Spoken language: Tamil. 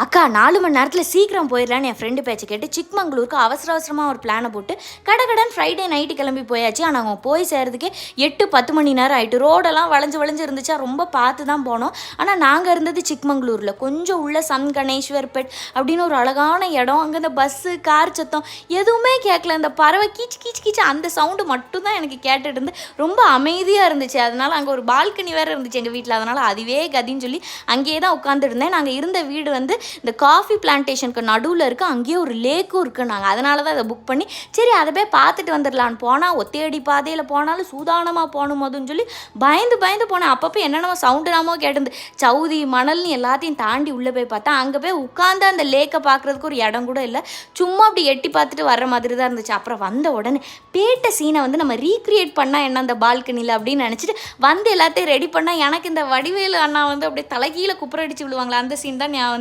அக்கா 4 மணி நேரத்தில் சீக்கிரம் போயிடலான்னு என் ஃப்ரெண்டு பேச்சை கேட்டு சிக்மங்களூருக்கு அவசரமாக ஒரு பிளானை போட்டு கடன் ஃப்ரைடே நைட்டு கிளம்பி போயாச்சு. ஆனால் அவங்க போய் சேர்றதுக்கே 8-10 மணி நேரம் ஆகிட்டு. ரோடெல்லாம் வளைஞ்சு இருந்துச்சா, ரொம்ப பார்த்து தான் போனோம். ஆனால் நாங்கள் இருந்தது சிக்மங்களூரில் கொஞ்சம் உள்ள சன் கணேஸ்வர் பெட் அப்படின்னு ஒரு அழகான இடம். அங்கே இந்த பஸ்ஸு கார் சத்தம் எதுவுமே கேட்கல. அந்த பறவை கீச்சு கீச்சு கீச்சு அந்த சவுண்டு மட்டும்தான் எனக்கு கேட்டுட்டு இருந்து ரொம்ப அமைதியாக இருந்துச்சு. அதனால் அங்கே ஒரு பால்கனி வேறு இருந்துச்சு எங்கள் வீட்டில். அதனால் அதுவே கதின்னு சொல்லி அங்கேயே தான் உட்காந்துருந்தேன். நாங்கள் இருந்த வீடு இந்த காஃபி பிளான்டேஷனுக்கு நடுவில் இருக்குது. அங்கேயே ஒரு லேக்கும் இருக்குது. நாங்கள் அதனால தான் அதை புக் பண்ணி சரி அதை போய் பார்த்துட்டு வந்துடலான்னு போனால் ஒத்தையடி பாதையில் போனாலும் சூதானமாக போகணும் போதுன்னு சொல்லி பயந்து போனேன். அப்பப்போ என்னென்னமோ சவுண்டுனாமோ கேட்டிருந்து சவுதி மணல்னு எல்லாத்தையும் தாண்டி உள்ளே போய் பார்த்தா அங்கே போய் உட்காந்து அந்த லேக்கை பார்க்குறதுக்கு ஒரு இடம் கூட இல்லை. சும்மா அப்படி எட்டி பார்த்துட்டு வர்ற மாதிரி தான் இருந்துச்சு. அப்புறம் வந்த உடனே பேட்ட சீனை நம்ம ரீக்ரியேட் பண்ணால் என்ன அந்த பால்கனியில் அப்படின்னு நினச்சிட்டு எல்லாத்தையும் ரெடி பண்ணால் எனக்கு இந்த வடிவேலு அண்ணா அப்படியே தலைகீழ குப்புற அடிச்சு விழுவாங்களா அந்த சீன் தான் நான்